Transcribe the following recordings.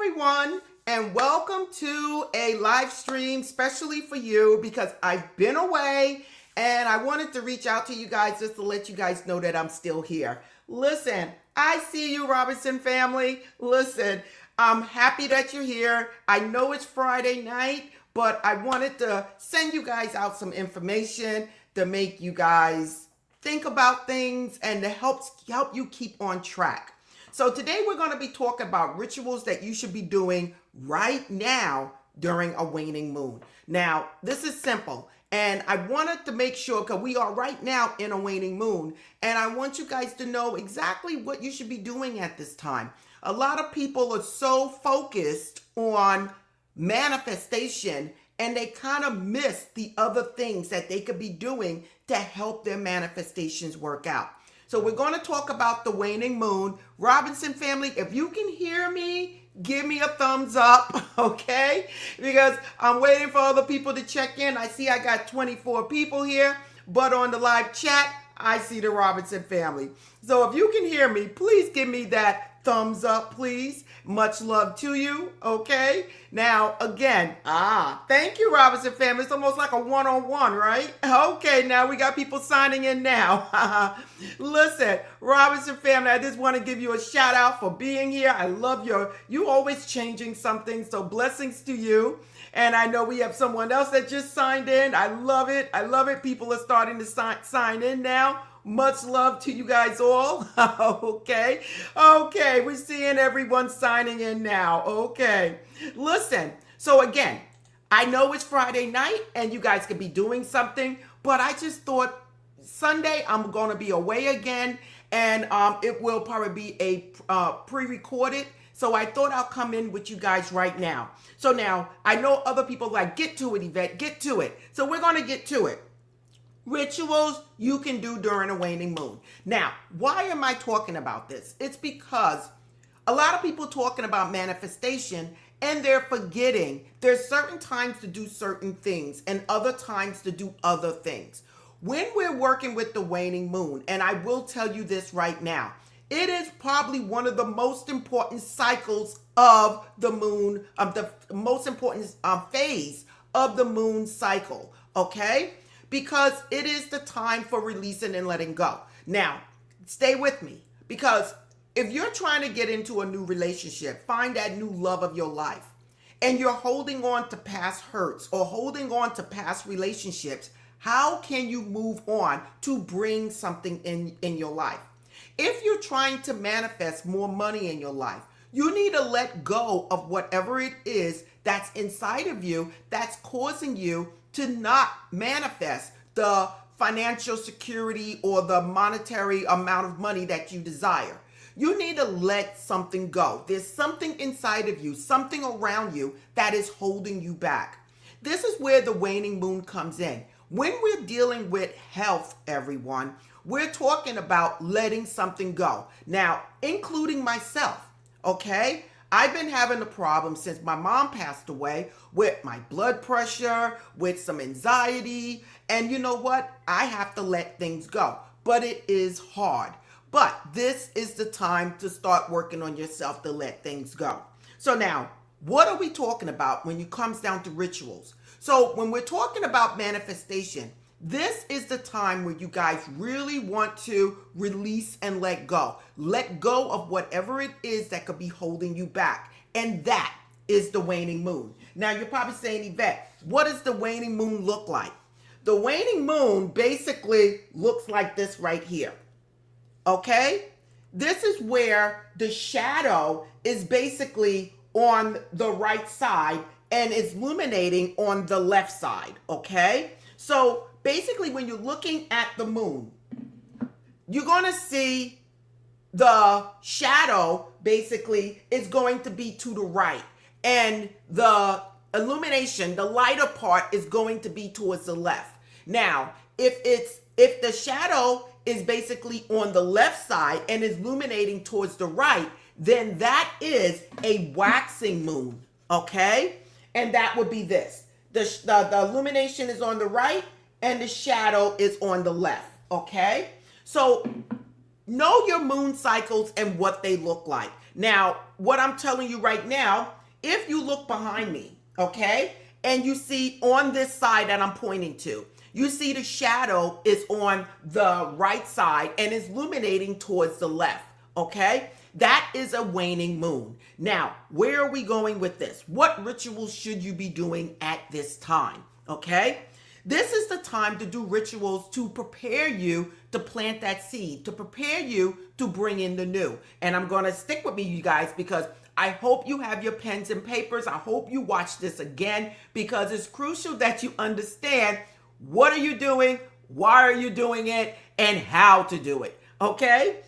everyone, and welcome to a live stream specially for you because I've been away and I wanted to reach out to you guys just to let you guys know that I'm still here. Listen, I see you, Robinson family. Listen, I'm happy that you're here. I know it's Friday night, but I wanted to send you guys out some information to make you guys think about things and to help you keep on track. So today we're going to be talking about rituals that you should be doing right now during a waning moon. Now, this is simple, and I wanted to make sure because we are right now in a waning moon, and I want you guys to know exactly what you should be doing at this time. A lot of people are so focused on manifestation and they kind of miss the other things that they could be doing to help their manifestations work out. So we're going to talk about the waning moon. Robinson family, if you can hear me, give me a thumbs up, okay? Because I'm waiting for other people to check in. I see I got 24 people here, but on the live chat, I see the Robinson family. So if you can hear me, please give me that thumbs up, please. Much love to you, okay? Now, again, thank you, Robinson family. It's almost like a one-on-one, right? Okay, now we got people signing in now. Listen, Robinson family, I just want to give you a shout out for being here. I love you always changing something, so blessings to you. And I know we have someone else that just signed in. I love it. I love it. People are starting to sign in now. Much love to you guys all. Okay. We're seeing everyone signing in now. Okay. Listen. So again, I know it's Friday night and you guys could be doing something, but I just thought Sunday I'm going to be away again, and it will probably be a pre-recorded. So I thought I'll come in with you guys right now. So now I know other people like, get to it, Yvette, get to it. So we're going to get to it. Rituals you can do during a waning moon. Now, why am I talking about this? It's because a lot of people talking about manifestation and they're forgetting there's certain times to do certain things and other times to do other things. When we're working with the waning moon, and I will tell you this right now, it is probably one of the most important cycles of the moon, of the most important phase of the moon cycle, okay? Because it is the time for releasing and letting go. Now, stay with me, because if you're trying to get into a new relationship, find that new love of your life, and you're holding on to past hurts or holding on to past relationships, how can you move on to bring something in your life? If you're trying to manifest more money in your life, you need to let go of whatever it is that's inside of you that's causing you to not manifest the financial security or the monetary amount of money that you desire. You need to let something go. There's something inside of you, something around you that is holding you back. This is where the waning moon comes in. When we're dealing with health, everyone, we're talking about letting something go. Now, including myself, okay? I've been having a problem since my mom passed away with my blood pressure, with some anxiety, and you know what? I have to let things go, but it is hard. But this is the time to start working on yourself to let things go. So now, what are we talking about when it comes down to rituals? So when we're talking about manifestation, this is the time where you guys really want to release and let go. Let go of whatever it is that could be holding you back. And that is the waning moon. Now, you're probably saying, Yvette, what does the waning moon look like? The waning moon basically looks like this right here. Okay? This is where the shadow is basically on the right side and is illuminating on the left side. Okay? So basically, when you're looking at the moon, you're going to see the shadow basically is going to be to the right. And the illumination, the lighter part, is going to be towards the left. Now, if the shadow is basically on the left side and is illuminating towards the right, then that is a waxing moon, okay? And that would be this. The illumination is on the right and the shadow is on the left, okay? So know your moon cycles and what they look like. Now, what I'm telling you right now, if you look behind me, okay, and you see on this side that I'm pointing to, you see the shadow is on the right side and is illuminating towards the left, okay? That is a waning moon. Now, where are we going with this? What rituals should you be doing at this time, okay? This is the time to do rituals to prepare you to plant that seed, to prepare you to bring in the new. And I'm going to stick with me, you guys, because I hope you have your pens and papers. I hope you watch this again, because it's crucial that you understand what are you doing, why are you doing it, and how to do it, okay?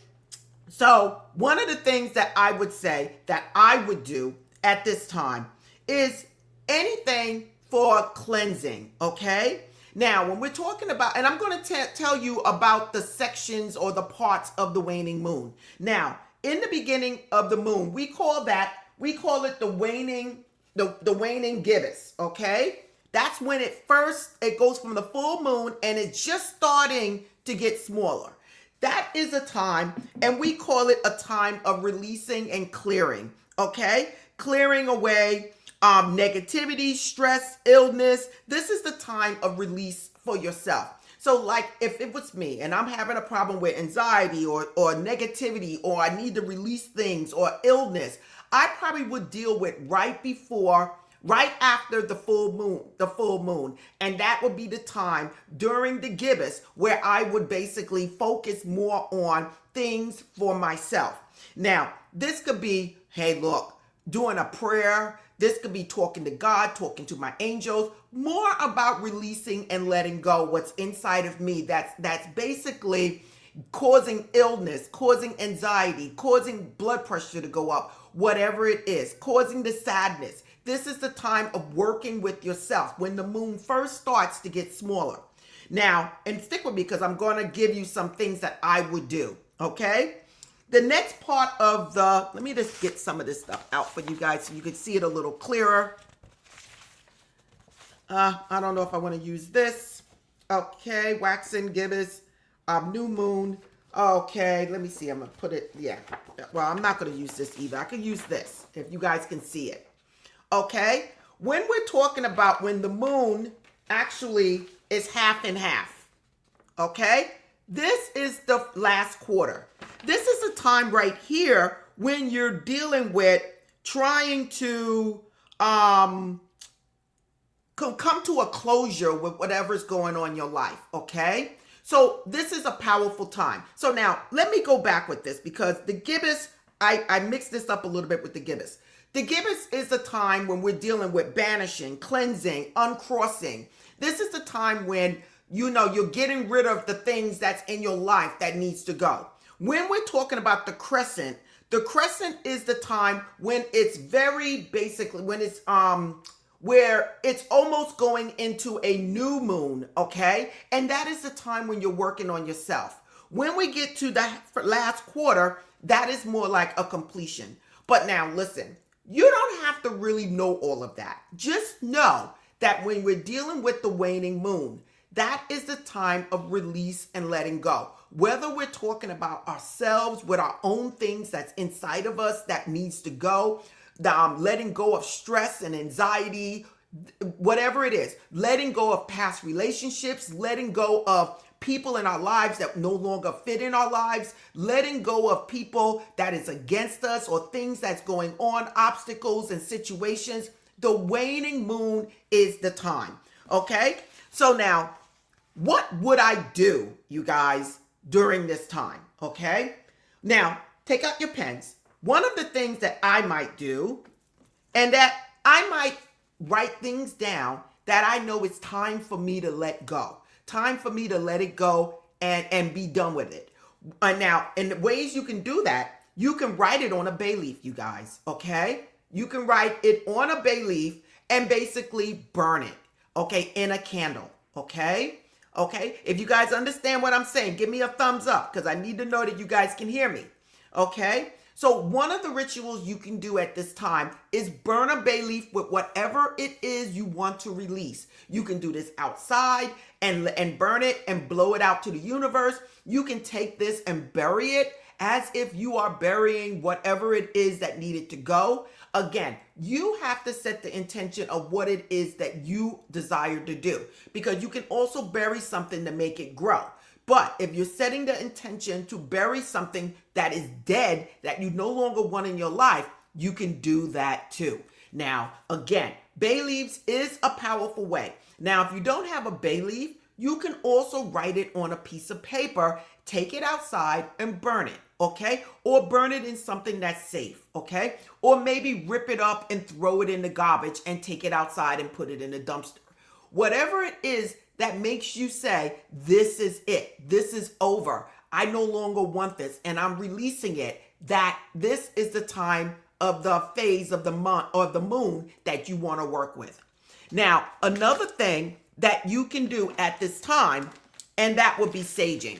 So one of the things that I would say that I would do at this time is anything for cleansing, okay? Now, when we're talking about, and I'm going to tell you about the sections or the parts of the waning moon. Now, in the beginning of the moon, we call it the waning gibbous, okay? That's when it goes from the full moon and it's just starting to get smaller. That is a time, and we call it a time of releasing and clearing, okay? Clearing away negativity, stress, illness. This is the time of release for yourself. So like if it was me and I'm having a problem with anxiety or negativity, or I need to release things or illness, I probably would deal with right after the full moon. And that would be the time during the gibbous where I would basically focus more on things for myself. Now, this could be, hey, look, doing a prayer. This could be talking to God, talking to my angels, more about releasing and letting go what's inside of me that's basically causing illness, causing anxiety, causing blood pressure to go up, whatever it is, causing the sadness. This is the time of working with yourself when the moon first starts to get smaller. Now, and stick with me because I'm going to give you some things that I would do, okay? The next part of let me just get some of this stuff out for you guys so you can see it a little clearer. I don't know if I want to use this. Okay, waxing, gibbous, new moon. Okay, let me see. I'm going to put it, yeah. Well, I'm not going to use this either. I can use this if you guys can see it. Okay, when we're talking about when the moon actually is half and half, okay, this is the last quarter. This is a time right here when you're dealing with trying to come to a closure with whatever's going on in your life, okay? So this is a powerful time. So now let me go back with this because the gibbous, I mixed this up a little bit with the gibbous. The gibbous is a time when we're dealing with banishing, cleansing, uncrossing. This is the time when, you're getting rid of the things that's in your life that needs to go. When we're talking about the crescent is the time when it's very basically, when it's, where it's almost going into a new moon, okay? And that is the time when you're working on yourself. When we get to the last quarter, that is more like a completion. But now listen, you don't have to really know all of that. Just know that when we're dealing with the waning moon, that is the time of release and letting go. Whether we're talking about ourselves with our own things that's inside of us that needs to go, letting go of stress and anxiety, whatever it is, letting go of past relationships, letting go of people in our lives that no longer fit in our lives, letting go of people that is against us or things that's going on, obstacles and situations. The waning moon is the time, okay? So now, what would I do, you guys, during this time, okay? Now, take out your pens. One of the things that I might do, and that I might write things down that I know it's time for me to let go. Time for me to let it go and be done with it. Now, in the ways you can do that, you can write it on a bay leaf, you guys, okay? You can write it on a bay leaf and basically burn it, okay, in a candle, okay? Okay, if you guys understand what I'm saying, give me a thumbs up because I need to know that you guys can hear me, okay? So one of the rituals you can do at this time is burn a bay leaf with whatever it is you want to release. You can do this outside and burn it and blow it out to the universe. You can take this and bury it as if you are burying whatever it is that needed to go. Again, you have to set the intention of what it is that you desire to do, because you can also bury something to make it grow. But if you're setting the intention to bury something that is dead, that you no longer want in your life, you can do that too. Now, again, bay leaves is a powerful way. Now, if you don't have a bay leaf, you can also write it on a piece of paper, take it outside and burn it, okay? Or burn it in something that's safe, okay? Or maybe rip it up and throw it in the garbage and take it outside and put it in the dumpster. Whatever it is that makes you say, this is it, this is over, I no longer want this, and I'm releasing it, that this is the time of the phase of the month or the moon that you want to work with. Now, another thing that you can do at this time, and that would be saging.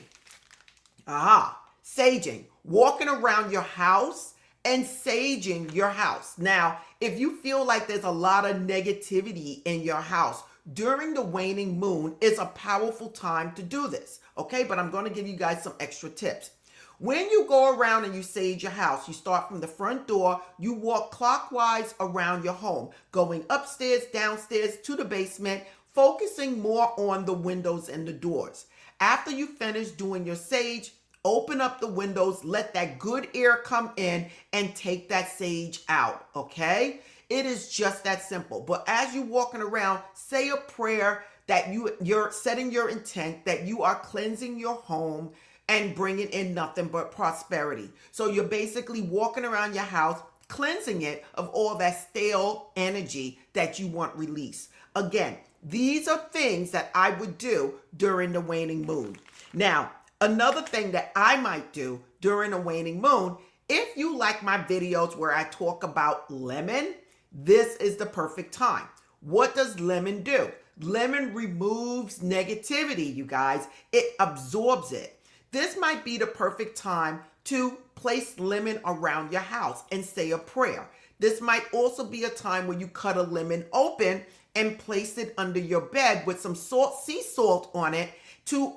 Saging, walking around your house and saging your house. Now, if you feel like there's a lot of negativity in your house, during the waning moon is a powerful time to do this, okay? But I'm going to give you guys some extra tips. When you go around and you sage your house, you start from the front door, you walk clockwise around your home, going upstairs, downstairs to the basement, focusing more on the windows and the doors. After you finish doing your sage, open up the windows, let that good air come in and take that sage out, okay? It is just that simple. But as you're walking around, say a prayer that you're setting your intent that you are cleansing your home and bringing in nothing but prosperity. So you're basically walking around your house, cleansing it of all that stale energy that you want released. Again, these are things that I would do during the waning moon. Now, another thing that I might do during the waning moon, if you like my videos where I talk about lemon, this is the perfect time. What does lemon do? Lemon removes negativity, you guys. It absorbs it. This might be the perfect time to place lemon around your house and say a prayer. This might also be a time when you cut a lemon open and place it under your bed with some salt, sea salt on it to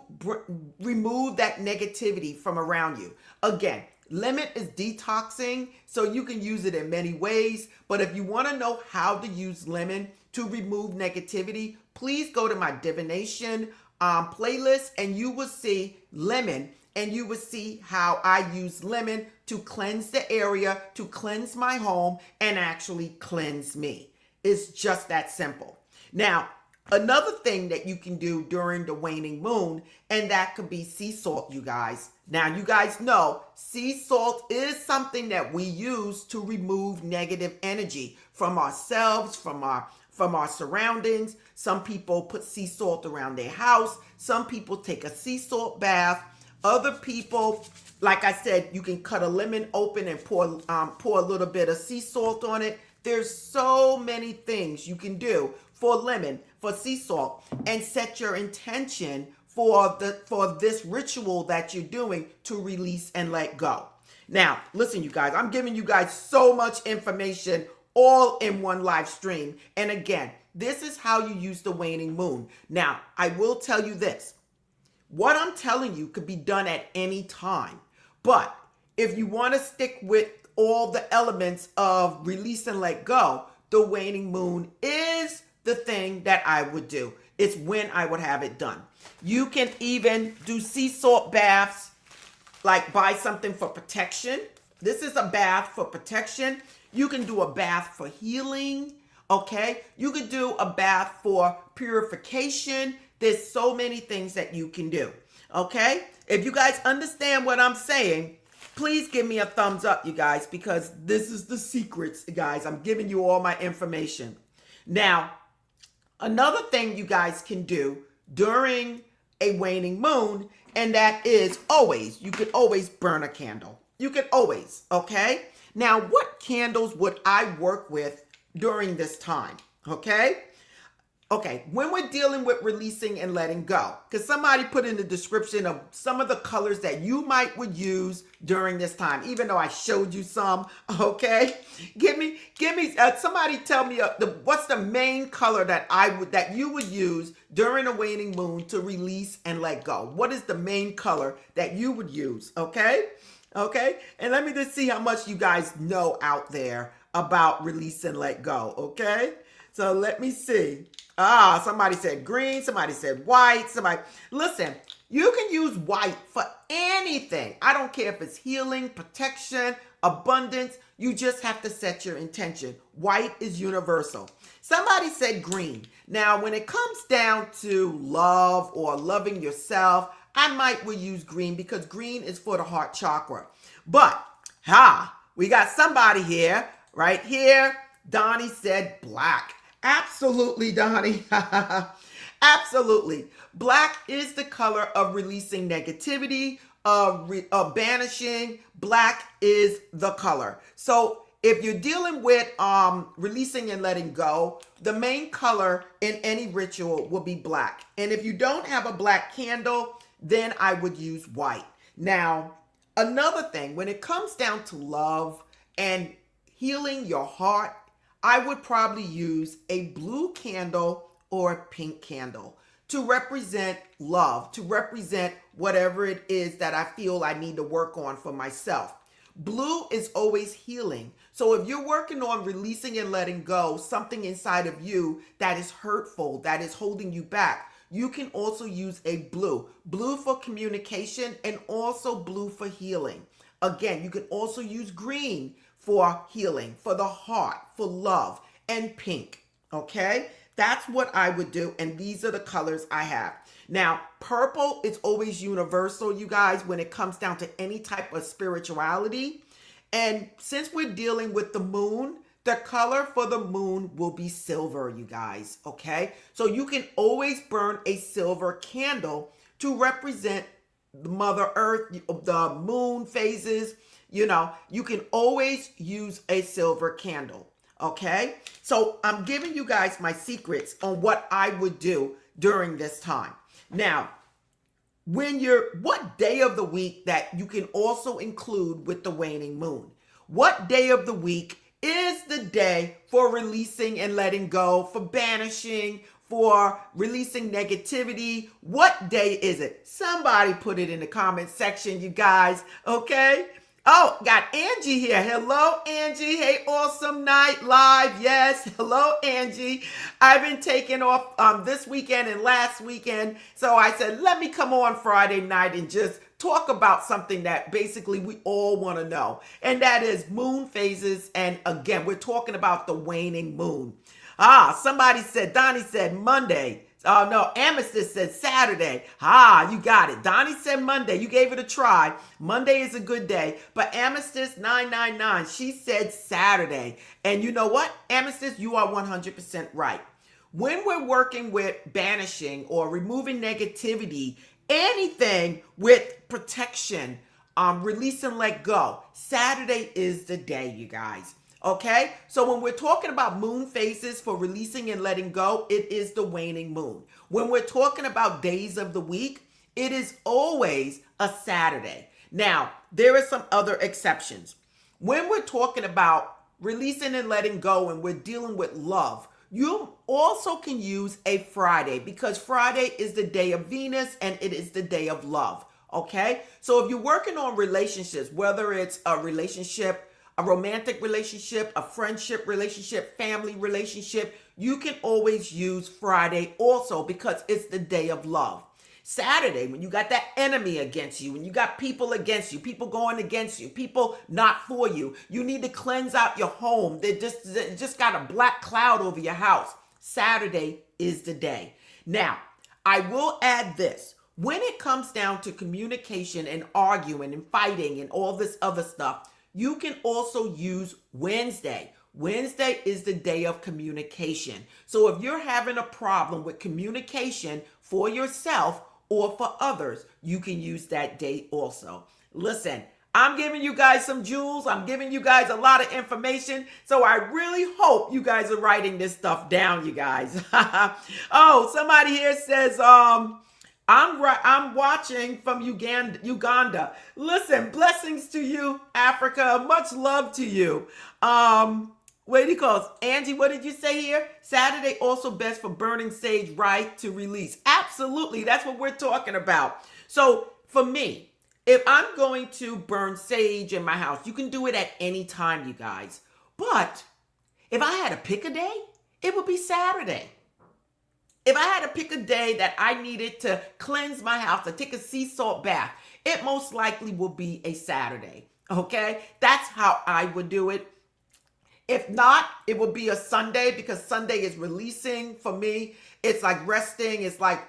remove that negativity from around you. Again, lemon is detoxing, so you can use it in many ways. But if you want to know how to use lemon to remove negativity, please go to my divination playlist and you will see lemon, and you will see how I use lemon to cleanse the area, to cleanse my home, and actually cleanse me. It's just that simple. Now, another thing that you can do during the waning moon, and that could be sea salt, you guys. Now, you guys know sea salt is something that we use to remove negative energy from ourselves, from our surroundings. Some people put sea salt around their house. Some people take a sea salt bath. Other people, like I said, you can cut a lemon open and pour a little bit of sea salt on it. There's so many things you can do for lemon, for sea salt, and set your intention for this ritual that you're doing to release and let go. Now, listen, you guys, I'm giving you guys so much information all in one live stream. And again, this is how you use the waning moon. Now, I will tell you this. What I'm telling you could be done at any time. But if you want to stick with all the elements of release and let go, the waning moon is the thing that I would do. It's when I would have it done. You can even do sea salt baths, like buy something for protection. This is a bath for protection. You can do a bath for healing, okay? You could do a bath for purification. There's so many things that you can do, okay? If you guys understand what I'm saying, please give me a thumbs up, you guys, because this is the secrets, guys. I'm giving you all my information. Now, another thing you guys can do during a waning moon, and that is you could always burn a candle. You could always, okay? Now, what candles would I work with during this time, okay? Okay, when we're dealing with releasing and letting go, because somebody put in the description of some of the colors that you might would use during this time, even though I showed you some, okay? Somebody tell me what's the main color that you would use during a waning moon to release and let go. What is the main color that you would use, okay? Okay. And let me just see how much you guys know out there about release and let go. Okay. So let me see. Somebody said green. Somebody said white. Listen, you can use white for anything. I don't care if it's healing, protection, abundance. You just have to set your intention. White is universal. Somebody said green. Now, when it comes down to love or loving yourself, I might will use green because green is for the heart chakra. But, we got somebody here, right here. Donnie said black. Absolutely, Donnie. Absolutely. Black is the color of releasing negativity, of banishing. Black is the color. So if you're dealing with releasing and letting go, the main color in any ritual will be black. And if you don't have a black candle, then I would use white. Now, another thing, when it comes down to love and healing your heart, I would probably use a blue candle or a pink candle to represent love, to represent whatever it is that I feel I need to work on for myself. Blue is always healing. So if you're working on releasing and letting go, something inside of you that is hurtful, that is holding you back, you can also use a blue. Blue for communication and also blue for healing. Again, you can also use green for healing, for the heart, for love, and pink. Okay? That's what I would do. And these are the colors I have. Now, purple is always universal, you guys, when it comes down to any type of spirituality. And since we're dealing with the moon, the color for the moon will be silver, you guys. Okay? So you can always burn a silver candle to represent the Mother Earth, the moon phases. You know, you can always use a silver candle. Okay? So I'm giving you guys my secrets on what I would do during this time. Now, what day of the week that you can also include with the waning moon? What day of the week is the day for releasing and letting go, for banishing, for releasing negativity? What day is it? Somebody put it in the comment section, you guys. Okay? Oh, got Angie here. Hello, Angie. Hey, awesome night live. Yes. Hello, Angie. I've been taking off this weekend and last weekend. So I said, let me come on Friday night and just talk about something that basically we all want to know. And that is moon phases. And again, we're talking about the waning moon. Somebody said, Donnie said Monday. Oh, no, Amethyst said Saturday. You got it. Donnie said Monday. You gave it a try. Monday is a good day. But Amethyst 999, she said Saturday. And you know what? Amethyst, you are 100% right. When we're working with banishing or removing negativity, anything with protection, release and let go, Saturday is the day, you guys. Okay, so when we're talking about moon phases for releasing and letting go, it is the waning moon. When we're talking about days of the week, it is always a Saturday. Now, there are some other exceptions. When we're talking about releasing and letting go and we're dealing with love, you also can use a Friday because Friday is the day of Venus and it is the day of love. Okay, so if you're working on relationships, whether it's a relationship, a romantic relationship, a friendship relationship, family relationship, you can always use Friday also because it's the day of love. Saturday, when you got that enemy against you, when you got people against you, people going against you, people not for you, you need to cleanse out your home. They just got a black cloud over your house. Saturday is the day. Now, I will add this. When it comes down to communication and arguing and fighting and all this other stuff, you can also use Wednesday. Wednesday is the day of communication. So if you're having a problem with communication for yourself or for others, you can use that day also. Listen, I'm giving you guys some jewels. I'm giving you guys a lot of information. So I really hope you guys are writing this stuff down, you guys. Oh, somebody here says, I'm watching from Uganda. Listen, blessings to you, Africa. Much love to you. What do you call it? Angie, what did you say here? Saturday also best for burning sage, right, to release. Absolutely. That's what we're talking about. So for me, If I'm going to burn sage in my house, you can do it at any time, you guys. But if I had to pick a day, it would be Saturday. If I had to pick a day that I needed to cleanse my house, to take a sea salt bath, it most likely will be a Saturday. Okay? That's how I would do it. If not, it would be a Sunday, because Sunday is releasing for me. It's like resting. It's like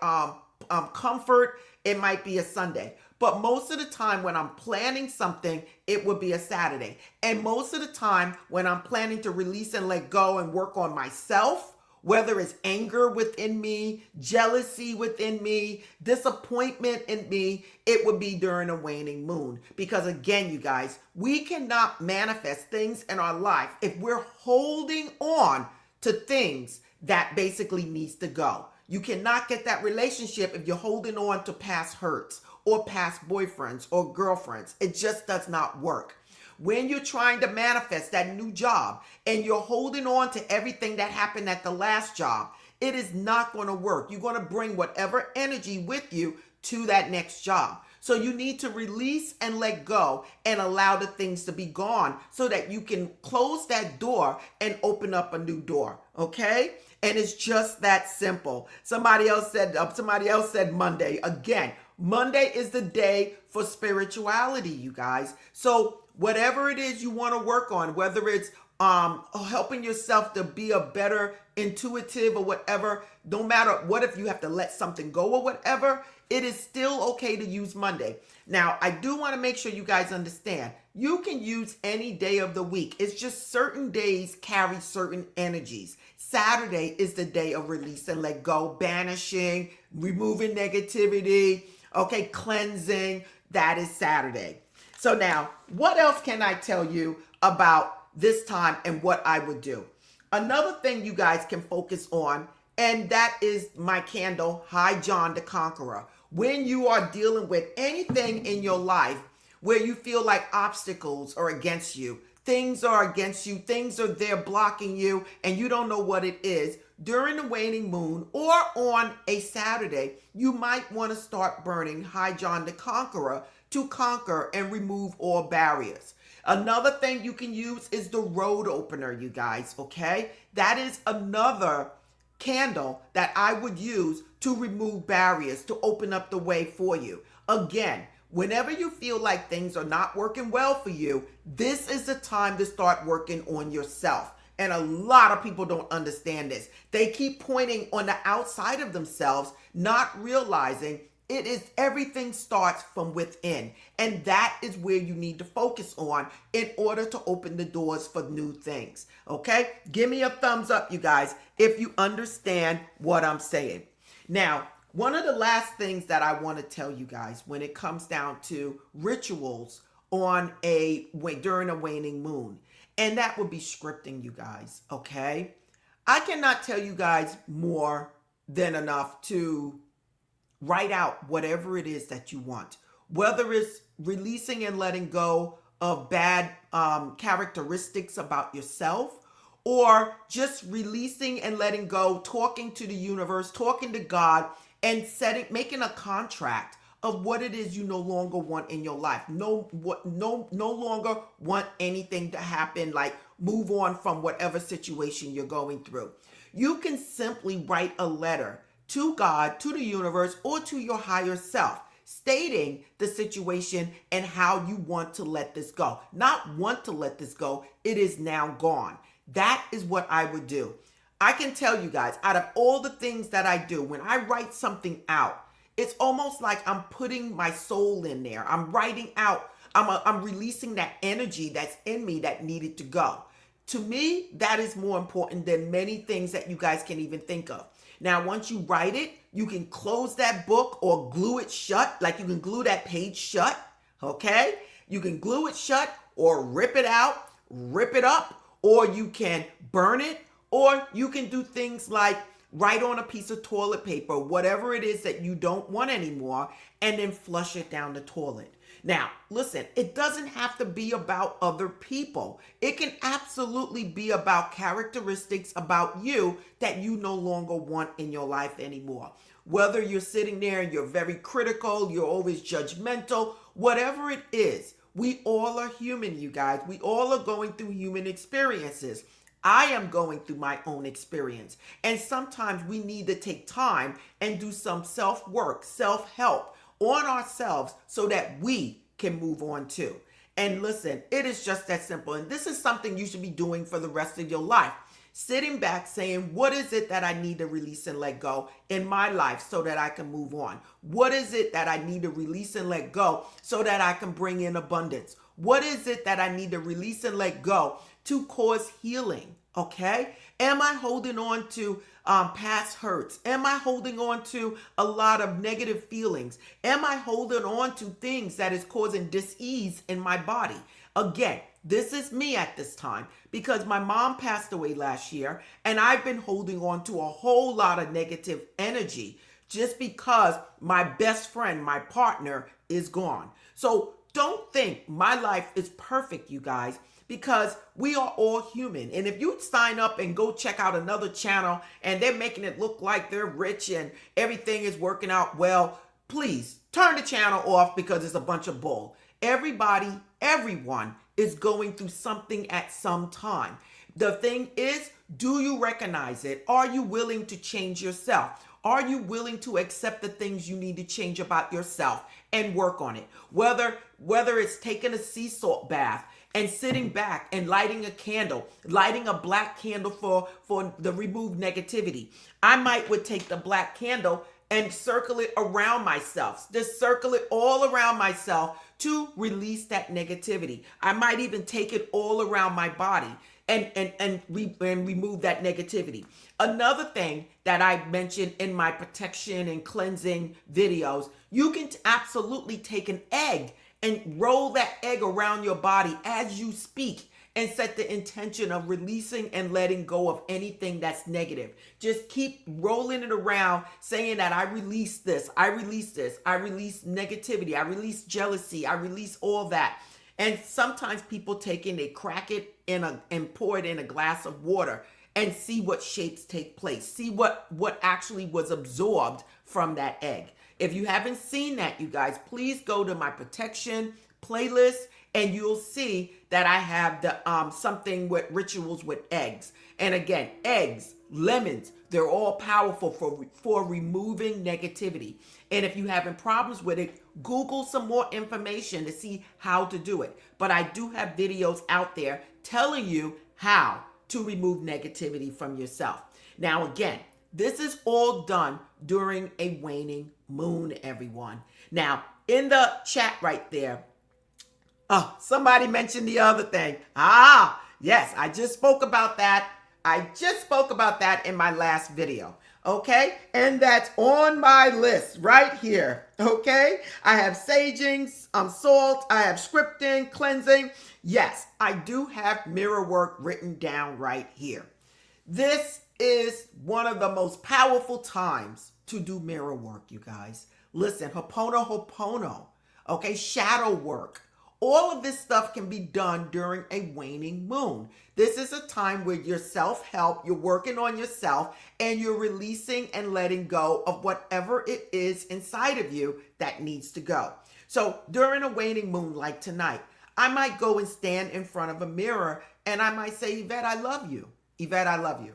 comfort. It might be a Sunday. But most of the time when I'm planning something, it would be a Saturday. And most of the time when I'm planning to release and let go and work on myself, whether it's anger within me, jealousy within me, disappointment in me, it would be during a waning moon. Because again, you guys, we cannot manifest things in our life if we're holding on to things that basically needs to go. You cannot get that relationship if you're holding on to past hurts or past boyfriends or girlfriends. It just does not work. When you're trying to manifest that new job and you're holding on to everything that happened at the last job, it is not going to work. You're going to bring whatever energy with you to that next job. So you need to release and let go and allow the things to be gone so that you can close that door and open up a new door. Okay? And it's just that simple. Somebody else said Monday. Again, Monday is the day for spirituality, you guys. So whatever it is you want to work on, whether it's helping yourself to be a better intuitive or whatever, no matter what, if you have to let something go or whatever, it is still okay to use Monday. Now, I do want to make sure you guys understand, you can use any day of the week. It's just certain days carry certain energies. Saturday is the day of release and let go, banishing, removing negativity, okay, cleansing. That is Saturday. So now, what else can I tell you about this time and what I would do? Another thing you guys can focus on, and that is my candle, High John the Conqueror. When you are dealing with anything in your life where you feel like obstacles are against you, things are against you, things are there blocking you, and you don't know what it is, during the waning moon or on a Saturday, you might want to start burning High John the Conqueror to conquer and remove all barriers. Another thing you can use is the road opener, you guys, okay? That is another candle that I would use to remove barriers, to open up the way for you. Again, whenever you feel like things are not working well for you, this is the time to start working on yourself. And a lot of people don't understand this. They keep pointing on the outside of themselves, not realizing it is everything starts from within. And that is where you need to focus on in order to open the doors for new things. Okay? Give me a thumbs up, you guys, if you understand what I'm saying. Now, one of the last things that I want to tell you guys when it comes down to rituals during a waning moon, and that would be scripting, you guys, okay? I cannot tell you guys more than enough to write out whatever it is that you want, whether it's releasing and letting go of bad characteristics about yourself, or just releasing and letting go, talking to the universe, talking to God, and making a contract of what it is you no longer want in your life. No longer want anything to happen, like move on from whatever situation you're going through. You can simply write a letter to God, to the universe, or to your higher self, stating the situation and how you want to let this go. Not want to let this go, it is now gone. That is what I would do. I can tell you guys, out of all the things that I do, when I write something out, it's almost like I'm putting my soul in there. I'm writing out, I'm releasing that energy that's in me that needed to go. To me, that is more important than many things that you guys can even think of. Now, once you write it, you can close that book or glue it shut, like you can glue that page shut, okay? You can glue it shut or rip it out, rip it up, or you can burn it, or you can do things like write on a piece of toilet paper, whatever it is that you don't want anymore, and then flush it down the toilet. Now, listen, it doesn't have to be about other people. It can absolutely be about characteristics about you that you no longer want in your life anymore. Whether you're sitting there and you're very critical, you're always judgmental, whatever it is, we all are human, you guys. We all are going through human experiences. I am going through my own experience. And sometimes we need to take time and do some self-work, self-help on ourselves so that we can move on too. And listen, it is just that simple. And this is something you should be doing for the rest of your life. Sitting back saying, what is it that I need to release and let go in my life so that I can move on? What is it that I need to release and let go so that I can bring in abundance? What is it that I need to release and let go to cause healing? Okay? Am I holding on to past hurts? Am I holding on to a lot of negative feelings? Am I holding on to things that is causing dis-ease in my body? Again, this is me at this time because my mom passed away last year and I've been holding on to a whole lot of negative energy just because my best friend, my partner, is gone. So don't think my life is perfect, you guys, because we are all human. And if you sign up and go check out another channel and they're making it look like they're rich and everything is working out well, please turn the channel off because it's a bunch of bull. Everybody, everyone is going through something at some time. The thing is, do you recognize it? Are you willing to change yourself? Are you willing to accept the things you need to change about yourself and work on it? Whether it's taking a sea salt bath and sitting back and lighting a candle, lighting a black candle for the removed negativity. I would take the black candle and circle it around myself. Just circle it all around myself to release that negativity. I might even take it all around my body and remove that negativity. Another thing that I mentioned in my protection and cleansing videos, you can absolutely take an egg and roll that egg around your body as you speak and set the intention of releasing and letting go of anything that's negative. Just keep rolling it around saying that I release this, I release this, I release negativity, I release jealousy, I release all that. And sometimes people take it, they crack it and pour it in a glass of water and see what shapes take place. See what actually was absorbed from that egg. If you haven't seen that, you guys, please go to my protection playlist and you'll see that I have the something with rituals with eggs. And again, eggs, lemons, they're all powerful for removing negativity. And if you're having problems with it, Google some more information to see how to do it. But I do have videos out there telling you how to remove negativity from yourself. Now, again, this is all done during a waning moon, everyone. Now, in the chat right there, somebody mentioned the other thing. Yes, I just spoke about that. I just spoke about that in my last video. Okay, and that's on my list right here. Okay, I have saging, salt, I have scripting, cleansing. Yes, I do have mirror work written down right here. This is one of the most powerful times to do mirror work, you guys. Listen, hopono, okay, shadow work. All of this stuff can be done during a waning moon. This is a time where you're self-help, you're working on yourself, and you're releasing and letting go of whatever it is inside of you that needs to go. So during a waning moon like tonight, I might go and stand in front of a mirror and I might say, Yvette, I love you. Yvette, I love you.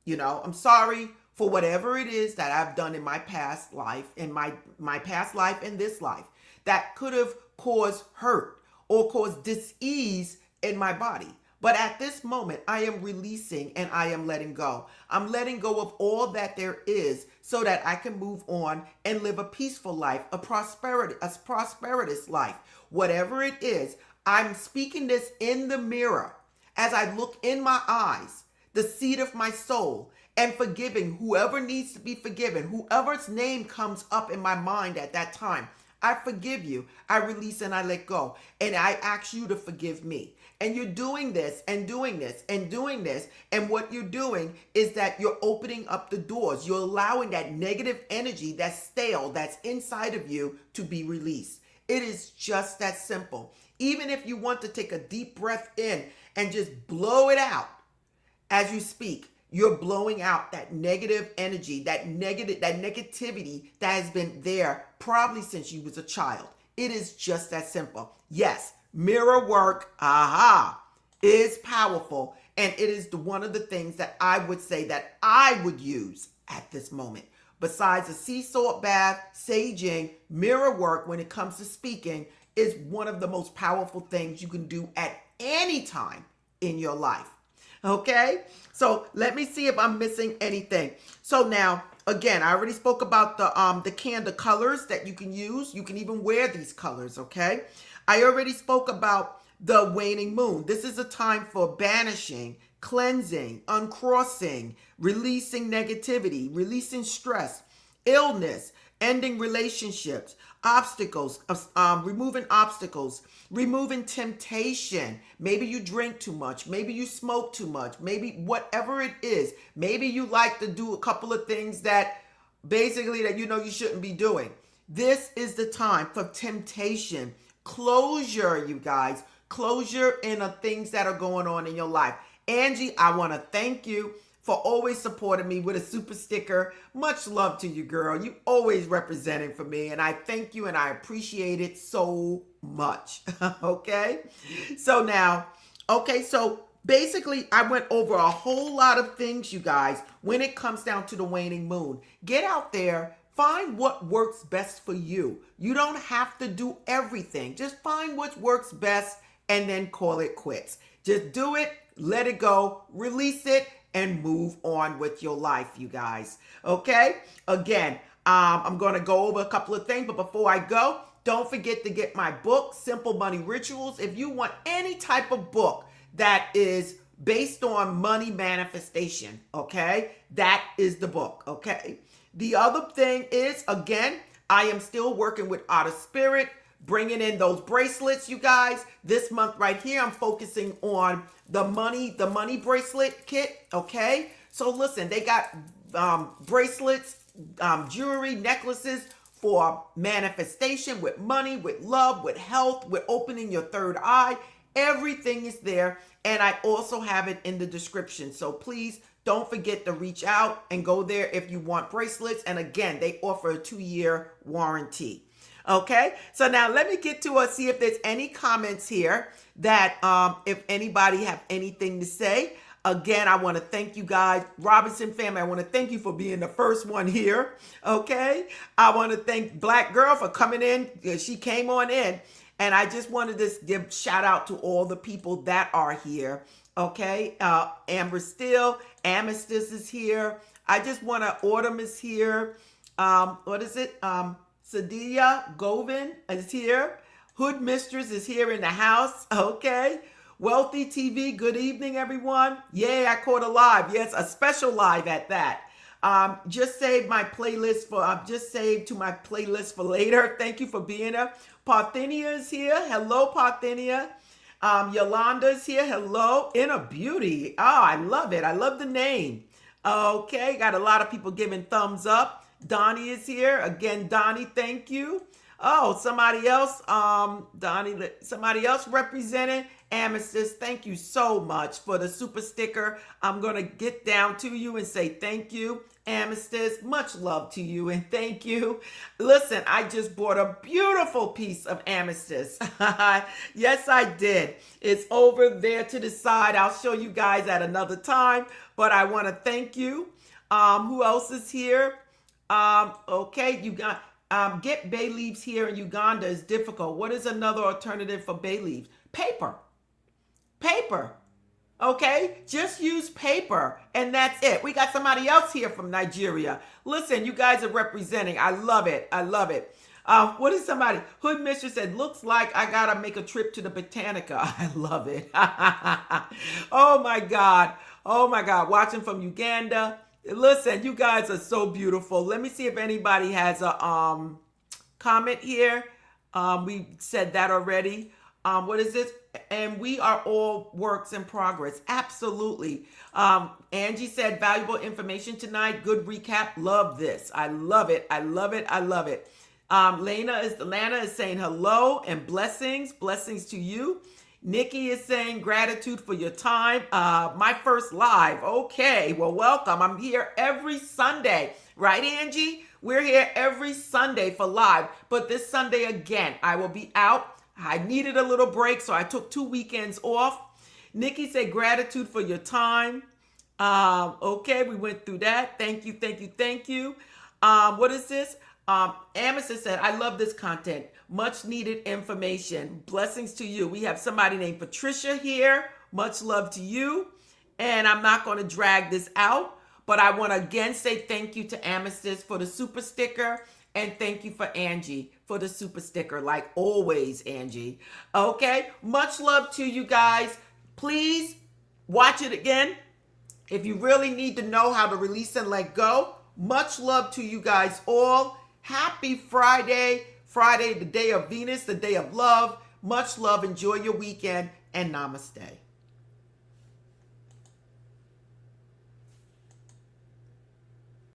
You know, I'm sorry for whatever it is that I've done in my past life, in my past life and this life, that could have caused hurt or caused dis-ease in my body. But at this moment, I am releasing and I am letting go. I'm letting go of all that there is so that I can move on and live a peaceful life, a prosperous life. Whatever it is, I'm speaking this in the mirror as I look in my eyes, the seat of my soul, and forgiving whoever needs to be forgiven, whoever's name comes up in my mind at that time. I forgive you, I release and I let go. And I ask you to forgive me. And you're doing this and doing this and doing this. And what you're doing is that you're opening up the doors. You're allowing that negative energy that's stale, that's inside of you to be released. It is just that simple. Even if you want to take a deep breath in and just blow it out as you speak, you're blowing out that negative energy, that negativity that has been there probably since you was a child. It is just that simple. Yes, mirror work, is powerful. And it is one of the things that I would say that I would use at this moment. Besides a sea salt bath, saging, mirror work when it comes to speaking is one of the most powerful things you can do at any time in your life. Okay, so let me see if I'm missing anything. So now, again, I already spoke about the candle colors that you can use. You can even wear these colors, okay? I already spoke about the waning moon. This is a time for banishing, cleansing, uncrossing, releasing negativity, releasing stress, illness, ending relationships, obstacles, removing temptation. Maybe you drink too much. Maybe you smoke too much. Maybe whatever it is. Maybe you like to do a couple of things that basically that you know you shouldn't be doing. This is the time for temptation. Closure, you guys. Closure in the things that are going on in your life. Angie, I want to thank you for always supporting me with a super sticker. Much love to you, girl. You always representing for me, and I thank you and I appreciate it so much. Okay? So now, so basically I went over a whole lot of things, you guys, when it comes down to the waning moon. Get out there, find what works best for you. You don't have to do everything. Just find what works best and then call it quits. Just do it, let it go, release it, and move on with your life, you guys. Okay? Again, I'm going to go over a couple of things, but before I go, don't forget to get my book, Simple Money Rituals. If you want any type of book that is based on money manifestation, okay? That is the book, okay? The other thing is, again, I am still working with Outer Spirit, bringing in those bracelets, you guys. This month right here, I'm focusing on the money bracelet kit, okay? So listen, they got bracelets, jewelry, necklaces for manifestation with money, with love, with health, with opening your third eye. Everything is there, and I also have it in the description. So please don't forget to reach out and go there if you want bracelets. And again, they offer a 2-year warranty. Okay, so now let me get to see if there's any comments here that if anybody have anything to say. Again, I want to thank you guys. Robinson family, I want to thank you for being the first one here. Okay, I want to thank Black Girl for coming in. She came on in, and I just wanted to give shout out to all the people that are here. Okay, Amber Steele, Amethyst is here. I just want to, Autumn is here. What is it? Sadia Govin is here. Hood Mistress is here in the house. Okay. Wealthy TV, good evening, everyone. Yay, I caught a live. Yes, a special live at that. Just saved my playlist for, just saved to my playlist for later. Thank you for being here. Parthenia is here. Hello, Parthenia. Yolanda's here. Hello. Inner Beauty. Oh, I love it. I love the name. Okay, got a lot of people giving thumbs up. Donnie is here. Again, Donnie, thank you. Oh, somebody else, Donnie, somebody else represented. Amethyst, thank you so much for the super sticker. I'm going to get down to you and say thank you. Amethyst, much love to you and thank you. Listen, I just bought a beautiful piece of amethyst. Yes, I did. It's over there to the side. I'll show you guys at another time, but I want to thank you. Who else is here? Okay, you got get bay leaves here in Uganda is difficult. What is another alternative for bay leaves? Paper. Okay, just use paper and that's it. We got somebody else here from Nigeria. Listen, you guys are representing. I love it. What is somebody? Hood Mistress said, looks like I gotta make a trip to the Botanica. I love it. Oh my God. Watching from Uganda. Listen, you guys are so beautiful. Let me see if anybody has a comment here. We said that already. What is this? And we are all works in progress. Absolutely. Angie said, valuable information tonight. Good recap. Love this. I love it. Lana is saying hello and blessings. Blessings to you. Nikki is saying gratitude for your time. My first live. Okay, well, welcome. I'm here every Sunday. Right, Angie? We're here every Sunday for live, but this Sunday again, I will be out. I needed a little break, so I took 2 weekends off. Nikki said, gratitude for your time. Okay, we went through that. Thank you, thank you, thank you. What is this? Amethyst said, I love this content. Much needed information. Blessings to you. We have somebody named Patricia here. Much love to you. And I'm not going to drag this out, but I want to again say thank you to Amethyst for the super sticker. And thank you for Angie for the super sticker, like always, Angie. Okay, much love to you guys. Please watch it again if you really need to know how to release and let go. Much love to you guys all. Happy Friday. Friday, the day of Venus, the day of love. Much love. Enjoy your weekend, and namaste.